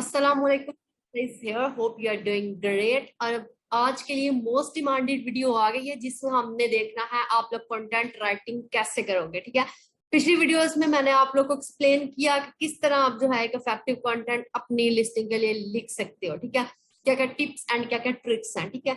अस्सलाम वालेकुम here, hope you are doing great. और आज के लिए मोस्ट डिमांडेड वीडियो आ गई है जिसमें हमने देखना है आप लोग कंटेंट राइटिंग कैसे करोगे। ठीक है, पिछली वीडियोस में मैंने आप लोग को एक्सप्लेन किया कि किस तरह आप जो है एक इफेक्टिव कंटेंट अपनी लिस्टिंग के लिए लिख सकते हो। ठीक है, क्या क्या टिप्स एंड क्या क्या ट्रिक्स हैं। ठीक है,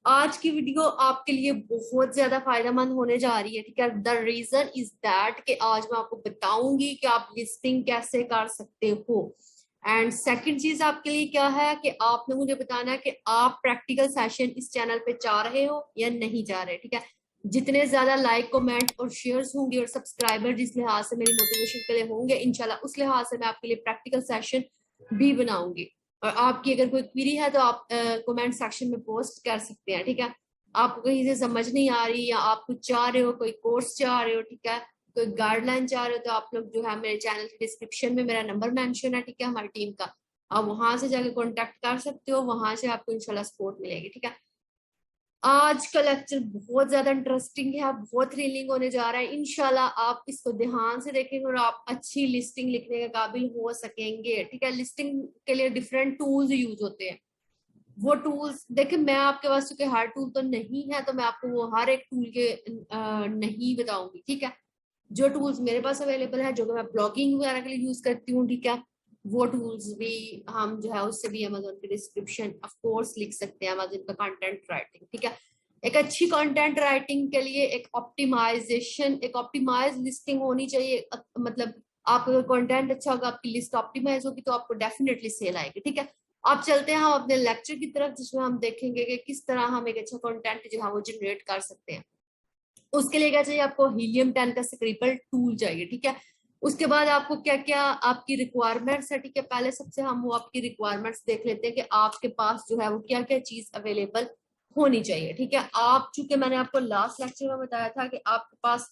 आज की वीडियो आपके लिए बहुत ज्यादा फायदेमंद होने जा रही है। ठीक है, द रीजन इज दैट कि आज मैं आपको बताऊंगी कि आप लिस्टिंग कैसे कर सकते हो। एंड सेकंड चीज आपके लिए क्या है कि आपने मुझे बताना है कि आप प्रैक्टिकल सेशन इस चैनल पे चाह रहे हो या नहीं चाह रहे। ठीक है, जितने ज्यादा लाइक कमेंट और शेयर्स होंगे और सब्सक्राइबर जिस लिहाज से मेरी मोटिवेशन के लिए होंगे, इंशाल्लाह उस लिहाज से मैं आपके लिए प्रैक्टिकल सेशन भी बनाऊंगी। और आपकी अगर कोई क्वेरी है तो आप कमेंट सेक्शन में पोस्ट कर सकते हैं। ठीक है, आपको कहीं से समझ नहीं आ रही या आप कुछ चाह रहे हो, कोई कोर्स चाह रहे हो, ठीक है, कोई गाइडलाइन चाह रहे हो, तो आप लोग जो है मेरे चैनल के डिस्क्रिप्शन में मेरा नंबर मेंशन है। ठीक है, हमारी टीम का, आप वहां से जाके कांटेक्ट कर सकते हो, वहां से आपको इंशाल्लाह सपोर्ट मिलेगी। ठीक है, आज का लेक्चर बहुत ज्यादा इंटरेस्टिंग है, बहुत थ्रिलिंग होने जा रहा है। इंशाल्लाह आप इसको ध्यान से देखेंगे और आप अच्छी लिस्टिंग लिखने के काबिल हो सकेंगे। ठीक है, लिस्टिंग के लिए डिफरेंट टूल्स यूज होते हैं। वो टूल्स देखिए, मैं आपके पास चूंकि हर टूल तो नहीं है तो मैं आपको वो हर एक टूल के नहीं बताऊंगी। ठीक है, जो टूल्स मेरे पास अवेलेबल है, जो कि मैं ब्लॉगिंग वगैरह के लिए यूज करती हूँ, ठीक है, वो टूल्स भी हम जो है उससे भी अमेजोन की डिस्क्रिप्शन ऑफ कोर्स लिख सकते हैं, अमेजोन का कंटेंट राइटिंग। ठीक है, एक अच्छी कंटेंट राइटिंग के लिए एक ऑप्टिमाइजेशन, एक ऑप्टिमाइज लिस्टिंग होनी चाहिए। मतलब आपका कंटेंट अच्छा होगा, आपकी लिस्ट ऑप्टिमाइज होगी तो आपको डेफिनेटली सेल आएगी। ठीक है, अब चलते हैं हम अपने लेक्चर की तरफ, जिसमें हम देखेंगे कि किस तरह हम एक अच्छा कंटेंट जो है वो जनरेट कर सकते हैं। उसके लिए क्या चाहिए आपको, हीलियम 10 का स्क्रिपल टूल चाहिए। ठीक है, उसके बाद आपको क्या क्या आपकी रिक्वायरमेंट्स है। ठीक है, पहले सबसे हम वो आपकी रिक्वायरमेंट्स देख लेते हैं कि आपके पास जो है वो क्या क्या चीज अवेलेबल होनी चाहिए। ठीक है, आप चूंकि मैंने आपको लास्ट लेक्चर में बताया था कि आपके पास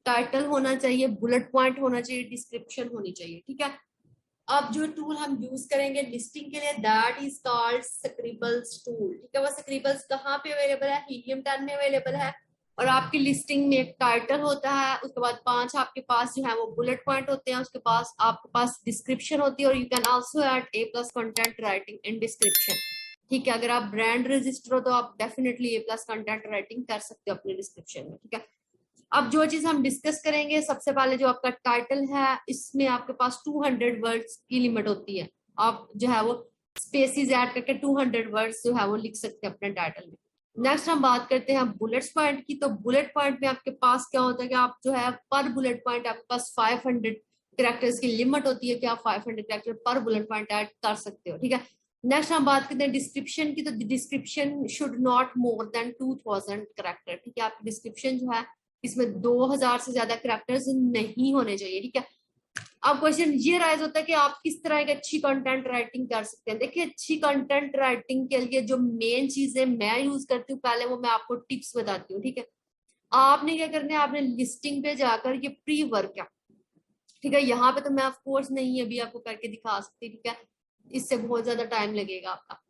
टाइटल होना चाहिए, बुलेट पॉइंट होना चाहिए, डिस्क्रिप्शन होनी चाहिए। ठीक है, अब जो टूल हम यूज करेंगे लिस्टिंग के लिए, that is called scribbles tool. ठीक है, वो स्क्रिबल्स कहाँ पे अवेलेबल है, हीलियम 10 में अवेलेबल है। और आपकी लिस्टिंग में एक टाइटल होता है, उसके बाद 5 आपके पास जो है वो बुलेट पॉइंट होते हैं, उसके पास आपके पास डिस्क्रिप्शन होती है, और you can also add a plus content writing in description. ठीक है, अगर आप ब्रांड रजिस्टर हो तो आप डेफिनेटली ए प्लस कंटेंट राइटिंग कर सकते हो अपने डिस्क्रिप्शन में। ठीक है, अब जो चीज हम डिस्कस करेंगे, सबसे पहले जो आपका टाइटल है, इसमें आपके पास 200 वर्ड्स की लिमिट होती है। आप जो है वो स्पेसिस ऐड करके 200 वर्ड्स जो है वो लिख सकते हैं अपने टाइटल में। नेक्स्ट हम बात करते हैं बुलेट्स पॉइंट की। तो बुलेट पॉइंट में आपके पास क्या होता है कि आप जो है पर बुलेट पॉइंट आपके पास 500 कैरेक्टर्स की लिमिट होती है कि आप 500 कैरेक्टर पर बुलेट पॉइंट ऐड कर सकते हो। ठीक है, नेक्स्ट हम बात करते हैं डिस्क्रिप्शन की। तो description should not more than 2000 character. ठीक है, आपकी डिस्क्रिप्शन जो है इसमें 2000 से ज्यादा कैरेक्टर्स नहीं होने चाहिए। ठीक है, अब क्वेश्चन ये राइज होता है कि आप किस तरह की अच्छी कंटेंट राइटिंग कर सकते हैं। देखिए, अच्छी कंटेंट राइटिंग के लिए जो मेन चीजें मैं यूज करती हूँ, पहले वो मैं आपको टिप्स बताती हूँ। ठीक है, आपने क्या करना है, आपने लिस्टिंग पे जाकर ये प्री वर्क है। ठीक है, यहाँ पे तो मैं ऑफ कोर्स नहीं अभी आपको करके दिखा सकती। ठीक है, इससे बहुत ज्यादा टाइम लगेगा आपका।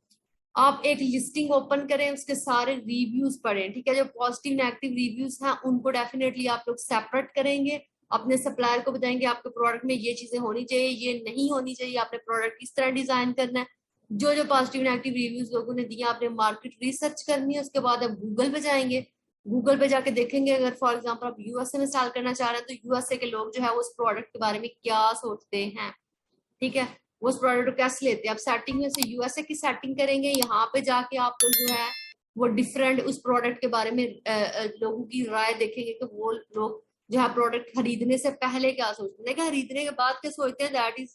आप एक लिस्टिंग ओपन करें, उसके सारे रिव्यूज पढ़ें। ठीक है, जो पॉजिटिव नेगेटिव रिव्यूज हैं उनको डेफिनेटली आप लोग सेपरेट करेंगे, अपने सप्लायर को बताएंगे आपके प्रोडक्ट में ये चीजें होनी चाहिए, ये नहीं होनी चाहिए, आपने प्रोडक्ट किस तरह डिजाइन करना है। जो जो पॉजिटिव नेगेटिव रिव्यूज लोगों ने दिया, आपने मार्केट रिसर्च करनी है। उसके बाद आप गूगल पे जाएंगे, गूगल पे जाके देखेंगे, अगर फॉर एग्जाम्पल आप यूएसए में सेल करना चाह रहे हैं तो यूएसए के लोग जो है उस प्रोडक्ट के बारे में क्या सोचते हैं। ठीक है, वो उस प्रोडक्ट को कैसे लेते हैं। आप सेटिंग में से यूएसए की सेटिंग करेंगे, यहाँ पे जाके आप लोग जो है वो डिफरेंट उस प्रोडक्ट के बारे में लोगों की राय देखेंगे कि वो लोग जो है प्रोडक्ट खरीदने से पहले क्या सोचते हैं, लेकिन खरीदने के बाद क्या सोचते हैं, that is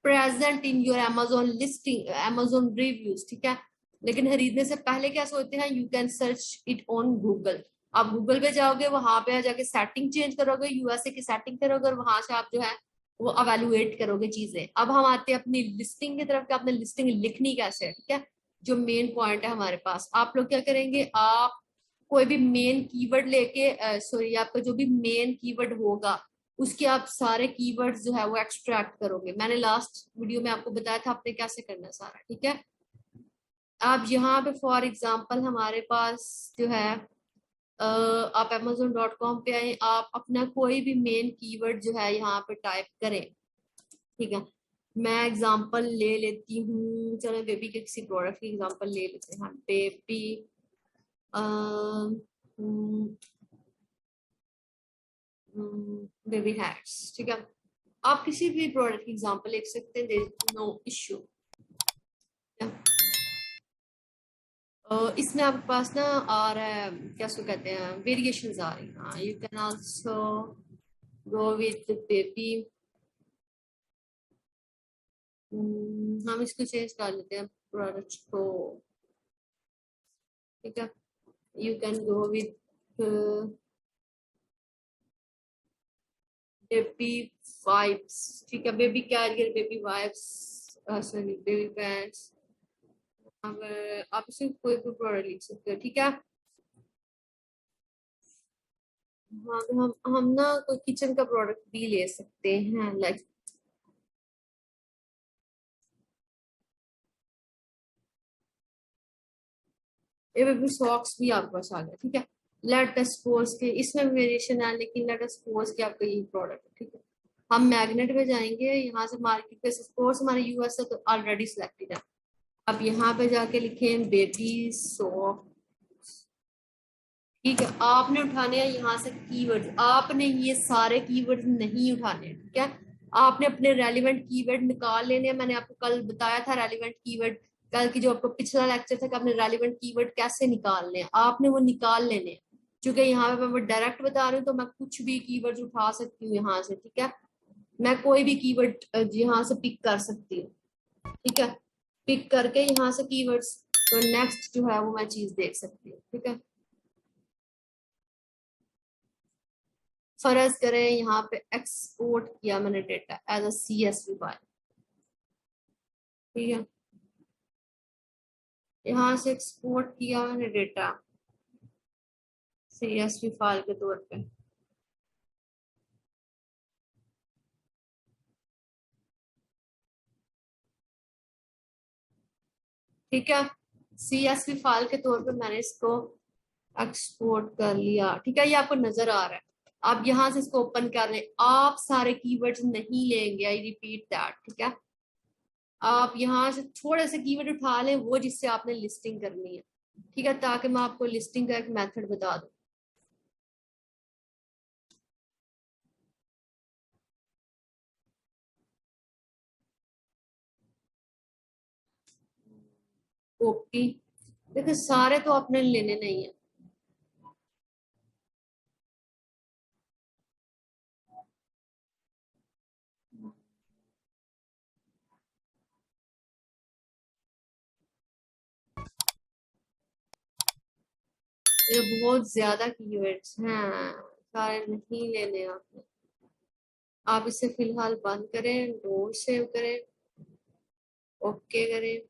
present in your Amazon listing, Amazon reviews. ठीक है, लेकिन खरीदने से पहले क्या सोचते हैं, you can search it on Google. आप गूगल पे जाओगे, वहां पे जाके सेटिंग चेंज करोगे, यूएसए की सेटिंग करोगे, और वहां से आप जो है वो अवेलुएट करोगे चीजें। अब हम आते हैं अपनी लिस्टिंग की तरफ कि आपने लिस्टिंग लिखनी कैसे है। ठीक है, जो मेन पॉइंट है हमारे पास, आप लोग क्या करेंगे, आप कोई भी मेन कीवर्ड लेके, सॉरी, आपका जो भी मेन कीवर्ड होगा उसके आप सारे कीवर्ड्स जो है वो एक्सट्रैक्ट करोगे। मैंने लास्ट वीडियो में आपको बताया था आपने कैसे करना है सारा। ठीक है, आप यहाँ पे फॉर एग्जाम्पल हमारे पास जो है, आप amazon.com पे आए, आप अपना कोई भी मेन कीवर्ड जो है यहाँ पे टाइप करें। ठीक है, मैं एग्जांपल ले लेती हूँ, चलो बेबी के किसी प्रोडक्ट की एग्जांपल ले लेते हैं। बेबी बेबी हैट्स, ठीक है। आप किसी भी प्रोडक्ट की एग्जांपल लिख सकते हैं, देयर नो इश्यू। इसमें आपके पास ना आ रहा है, क्या उसको कहते हैं, वेरिएशंस आ रही हैं। You can also go with baby. हम इसको चेंज कर लेते हैं प्रोडक्ट को, ठीक है। You can go with baby wipes, ठीक है। Baby carrier, baby wipes, sorry baby pads. अब आप इसे कोई भी प्रोडक्ट लिख सकते हो, ठीक है। हाँ तो हम ना कोई किचन का प्रोडक्ट भी ले सकते हैं, लाइक ये बेबी सॉक्स भी आपके पास आ गया, ठीक है। लेट अस सपोज के इसमें वेरिएशन है, लेकिन लेट अस सपोज के आपका यही प्रोडक्ट है, ठीक है। हम मैग्नेट में जाएंगे, यहाँ से मार्केट पे सपोज हमारे यूएस है तो ऑलरेडी सिलेक्टेड है। अब यहाँ पे जाके लिखें बेबी सॉक्स, ठीक है। आपने उठाने हैं यहाँ से कीवर्ड्स, आपने ये सारे कीवर्ड्स नहीं उठाने हैं, ठीक है। आपने अपने रेलिवेंट कीवर्ड निकाल लेने हैं। मैंने आपको कल बताया था रेलिवेंट कीवर्ड, कल की जो आपको पिछला लेक्चर था कि आपने रेलिवेंट कीवर्ड कैसे निकालने हैं, आपने वो निकाल लेने हैं। क्योंकि यहाँ पे मैं डायरेक्ट बता रही हूँ तो मैं कुछ भी कीवर्ड उठा सकती हूँ यहाँ से, ठीक है। मैं कोई भी कीवर्ड यहाँ से पिक कर सकती हूँ, ठीक है। पिक करके यहाँ से कीवर्ड्स तो नेक्स्ट जो है वो मैं चीज देख सकती हूँ, ठीक है। फर्ज करें यहाँ पे एक्सपोर्ट किया मैंने data as a CSV file, ठीक है। यहाँ से एक्सपोर्ट किया मैंने डेटा CSV फाइल के तौर पे, ठीक है। CSV फाइल के तौर पे मैंने इसको एक्सपोर्ट कर लिया, ठीक है। ये आपको नजर आ रहा है। आप यहाँ से इसको ओपन कर लें, आप सारे कीवर्ड्स नहीं लेंगे, आई रिपीट दैट, ठीक है। आप यहाँ से थोड़े से कीवर्ड उठा लें वो जिससे आपने लिस्टिंग करनी है, ठीक है, ताकि मैं आपको लिस्टिंग का एक मेथड बता दूं। कॉपी, देखिए सारे तो आपने लेने नहीं है। ये बहुत ज्यादा कीवर्ड्स हैं, सारे नहीं लेने आपने। आप इसे फिलहाल बंद करें, नोट सेव करें, ओके करें।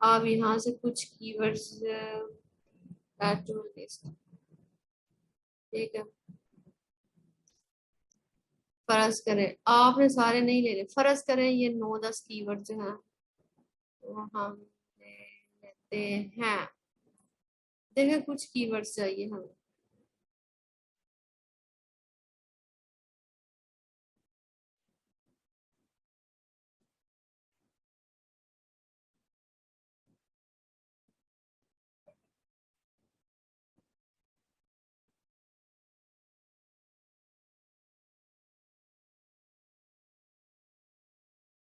आप यहाँ से कुछ कीवर्ड्स ऐड टू लिस्ट, ठीक है। फर्ज करें आपने सारे नहीं लेने, फर्ज करें ये 9-10 कीवर्ड जो हैं वो हम ले लेते हैं। देखें कुछ कीवर्ड्स चाहिए हमें।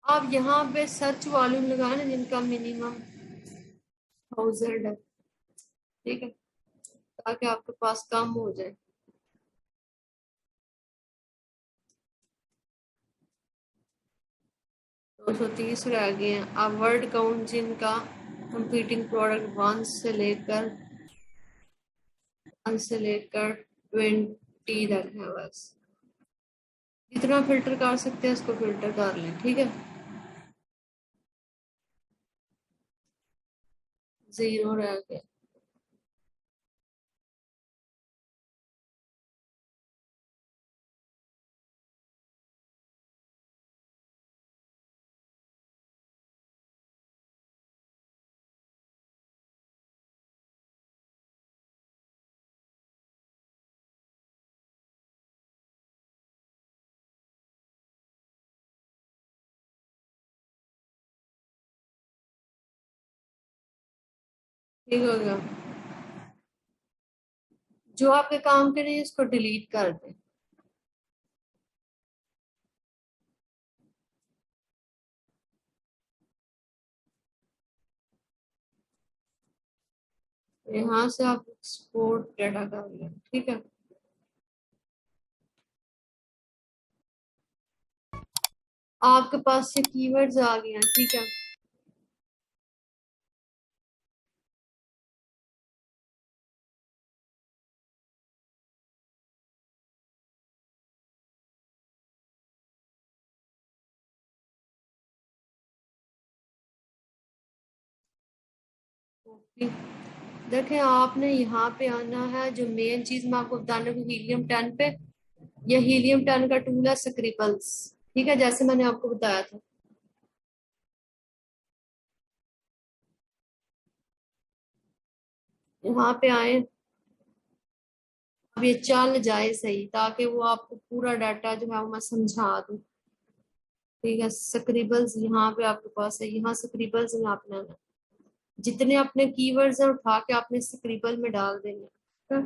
आप यहाँ पे सर्च वॉल्यूम लगाए ना जिनका मिनिमम 1000 है, ठीक है, ताकि आपके पास कम हो जाए। 230 रह गए हैं। अब वर्ड काउंट जिनका कंपीटिंग प्रोडक्ट 1 से लेकर 20 तक है बस। जितना फिल्टर कर सकते हैं उसको फिल्टर कर लें, ठीक है। 0 रह गए। ठीक हो गया। जो आपके काम के नहीं उसको डिलीट कर दें। यहाँ से आप एक्सपोर्ट डाटा कर लें, ठीक है। आपके पास से कीवर्ड्स आ गए हैं, ठीक है। ओके। देखें आपने यहाँ पे आना है, जो मेन चीज मैं आपको बताने को, हीलियम 10 पे। ये हीलियम 10 का टूल है स्क्रिबल्स, ठीक है, जैसे मैंने आपको बताया था। यहाँ पे आए। अब ये चल जाए सही, ताकि वो आपको पूरा डाटा जो है वो मैं समझा दूँ। ठीक है, स्क्रिबल्स यहाँ पे आपके पास है, यहाँ स्क्रिबल्स में आपने आना। जितने अपने कीवर्ड्स हैं उठा के आपने स्क्रिबल में डाल देंगे, ठीक है?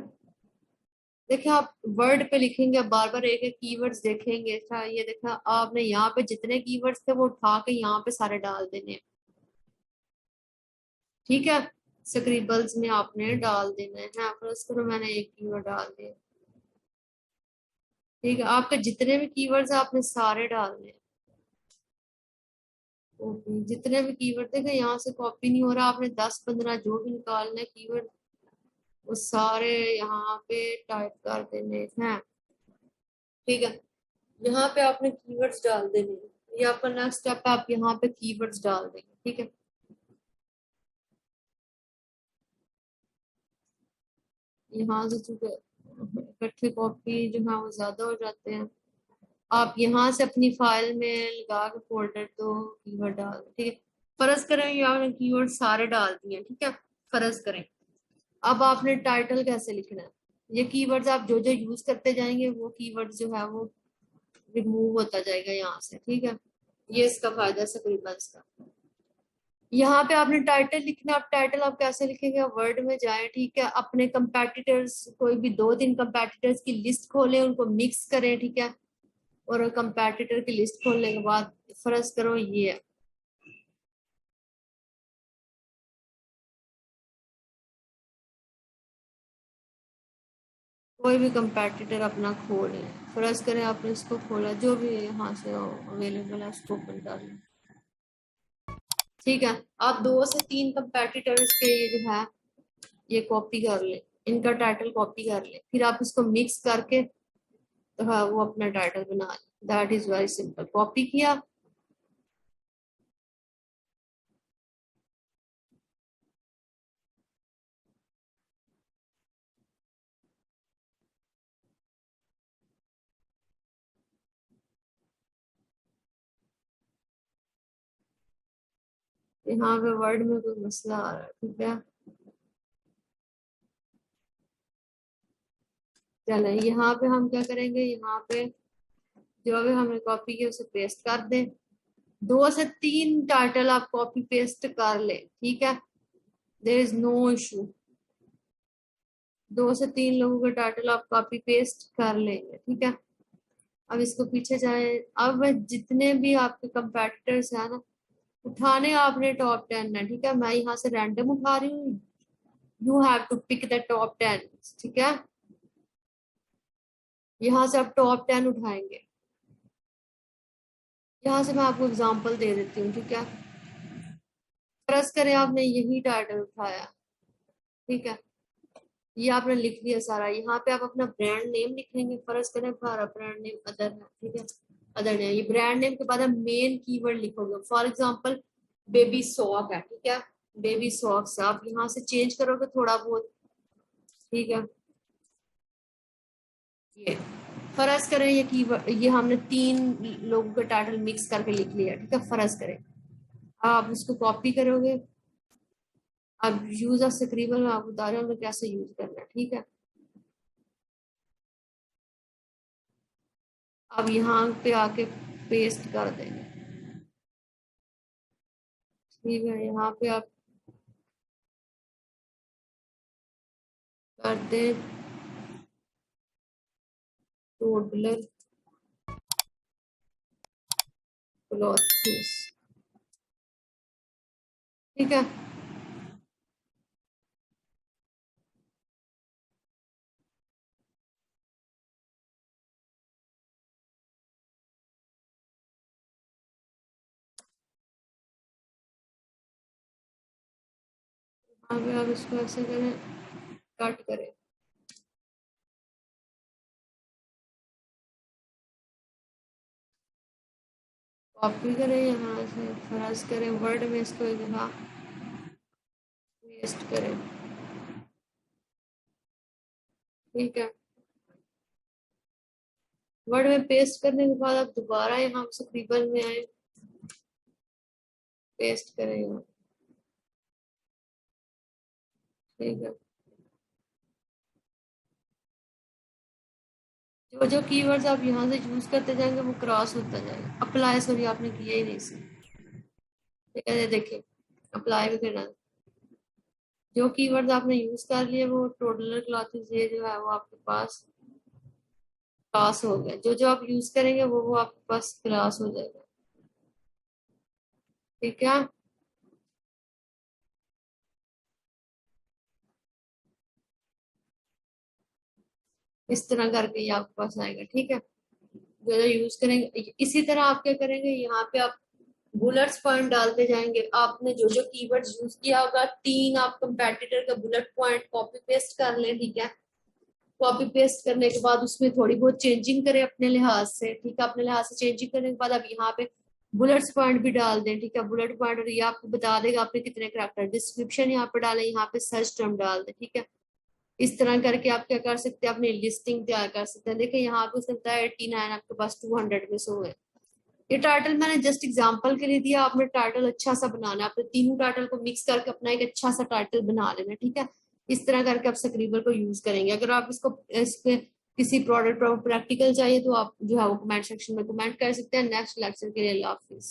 देखिए आप वर्ड पे लिखेंगे, बार बार एक एक कीवर्ड्स देखेंगे। अच्छा ये देखा आपने, यहाँ पे जितने कीवर्ड्स थे वो उठा के यहाँ पे सारे डाल देने हैं, ठीक है। स्क्रिबल्स में आपने डाल देना है। हाँ, फर्स्ट करो, मैंने एक कीवर्ड डाल दिया। ठीक है, आपके जितने भी कीवर्ड्स हैं आपने सारे डालने हैं। ओके, जितने भी कीवर्ड देखे यहाँ से कॉपी नहीं हो रहा, आपने 10-15 जो भी निकालना है कीवर्ड, वो सारे यहाँ पे टाइप कर देने हैं। ठीक है, यहाँ पे आपने कीवर्ड्स डाल देने हैं। ये आपका नेक्स्ट स्टेप है, आप यहाँ पे कीवर्ड्स डाल देंगे, ठीक है। यहाँ से चूंकि इकट्ठे कॉपी जो है वो ज्यादा हो जाते हैं, आप यहाँ से अपनी फाइल में लगा के फोल्डर तो कीवर्ड डाल दें, ठीक है। फर्ज करें ये आपने कीवर्ड सारे डाल दिए, ठीक है। फर्ज करें, अब आपने टाइटल कैसे लिखना है। ये कीवर्ड्स आप जो जो यूज करते जाएंगे वो कीवर्ड जो है वो रिमूव होता जाएगा यहाँ से, ठीक है। ये इसका फायदा है स्क्रिबल्स का। यहाँ पे आपने टाइटल लिखना है। अब टाइटल आप कैसे लिखेंगे, वर्ड में जाएं, ठीक है। अपने कंपेटिटर्स, कोई भी 2-3 कंपेटिटर्स की लिस्ट खोलें, उनको मिक्स करें, ठीक है। और कंपेटिटर की लिस्ट खोलने के बाद फर्ज करो ये है। कोई भी कंपेटिटर अपना खोलें, फर्ज करें आपने इसको खोला, जो भी यहाँ से अवेलेबल है उसको ओपन कर लें, ठीक है। आप 2 से 3 कंपेटिटर्स के ये जो है ये कॉपी कर ले, इनका टाइटल कॉपी कर ले, फिर आप इसको मिक्स करके तो हाँ वो अपना टाइटल बना ले। That is very simple. Copy किया, यहाँ पे वर्ड में कोई मसला आ रहा है, ठीक है। चले यहाँ पे हम क्या करेंगे, यहाँ पे जो भी हमने कॉपी किया उसे पेस्ट कर दें। 2 से 3 टाइटल आप कॉपी पेस्ट कर ले, ठीक है। There is no issue. 2 से 3 लोगों के टाइटल आप कॉपी पेस्ट कर लेंगे, ठीक है। अब इसको पीछे जाए। अब जितने भी आपके कंपेटिटर्स हैं ना, उठाने आपने टॉप 10 है, ठीक है। मैं यहाँ से रैंडम उठा रही हूँ, you have to pick the top 10, ठीक है। यहाँ से आप टॉप 10 उठाएंगे। यहाँ से मैं आपको एग्जांपल दे देती हूँ, ठीक है। फर्ज करें आपने यही टाइटल उठाया, ठीक है। ये आपने लिख दिया सारा। यहाँ पे आप अपना ब्रांड नेम लिखेंगे। फर्ज करें हमारा ब्रांड नेम अदर है, ठीक है। अदर नेम, ये ब्रांड नेम के बाद आप मेन कीवर्ड लिखोगे। फॉर एग्जांपल बेबी सॉक है, ठीक है। बेबी सॉक्स आप यहाँ से चेंज करोगे थोड़ा बहुत, ठीक है। ये फर्ज करें ये कीवर्ड, ये हमने 3 लोगों का टाइटल मिक्स करके लिख लिया, ठीक है। फर्ज करें आप इसको कॉपी करोगे। अब यूज ऑफ स्क्रिबल मैं आपको बता रहा हूँ कैसे यूज करना है, ठीक है। अब यहाँ पे आके पेस्ट कर देंगे, ठीक है। यहाँ पे आप कर दे टोडलर क्लॉथ्स। ठीक है, अभी आप इसको ऐसे करें, कट करें, कॉपी करें यहाँ से, फर्ज करें वर्ड में, इसको एक दफा पेस्ट करें। ठीक है, वर्ड में पेस्ट करने के बाद आप दोबारा यहाँ स्क्रिबल में आए, पेस्ट करें यहाँ। ठीक है, जो जो कीवर्ड्स आप यहाँ से यूज करते जाएंगे वो क्रॉस होता जाएगा। अप्लाई, सॉरी आपने किया ही नहीं इसे। ठीक है, देखिए अप्लाई भी करना, जो कीवर्ड्स आपने यूज कर लिए वो टोटल क्लॉथेस ये जो है वो आपके पास क्लास हो गया। जो जो आप यूज करेंगे वो आपके पास क्लास हो जाएगा। ठीक है, इस तरह करके ये आपके पास आएगा। ठीक है, जो जो यूज करेंगे इसी तरह आप क्या करेंगे, यहाँ पे आप बुलेट्स पॉइंट डालते जाएंगे। आपने जो जो कीवर्ड्स यूज किया होगा, 3 आप कंपेटिटर का बुलेट पॉइंट कॉपी पेस्ट कर लें। ठीक है, कॉपी पेस्ट करने के बाद उसमें थोड़ी बहुत चेंजिंग करें अपने लिहाज से। ठीक है, अपने लिहाज से चेंजिंग करने के बाद अब यहाँ पे बुलेट्स पॉइंट भी डाल दें। ठीक है, बुलेट पॉइंट ये आपको बता देगा आपने कितने करैक्टर, डिस्क्रिप्शन यहाँ पे डालें, यहाँ पे सर्च टर्म डाल दें। ठीक है, इस तरह करके आप क्या कर सकते हैं, अपनी लिस्टिंग तैयार कर सकते हैं। देखिए यहाँ पे उसने बताया 89, आपके पास 200 में सो है। ये टाइटल मैंने जस्ट एग्जांपल के लिए दिया, आपने टाइटल अच्छा सा बनाना है, आपने तीनों टाइटल को मिक्स करके अपना एक अच्छा सा टाइटल बना लेना। ठीक है, इस तरह करके आप स्क्रिबल को यूज करेंगे। अगर आप इसको इसके किसी प्रोडक्ट प्रैक्टिकल चाहिए तो आप जो है वो कमेंट सेक्शन में कमेंट कर सकते हैं। नेक्स्ट लेक्चर के लिए अल्लाह हाफिज।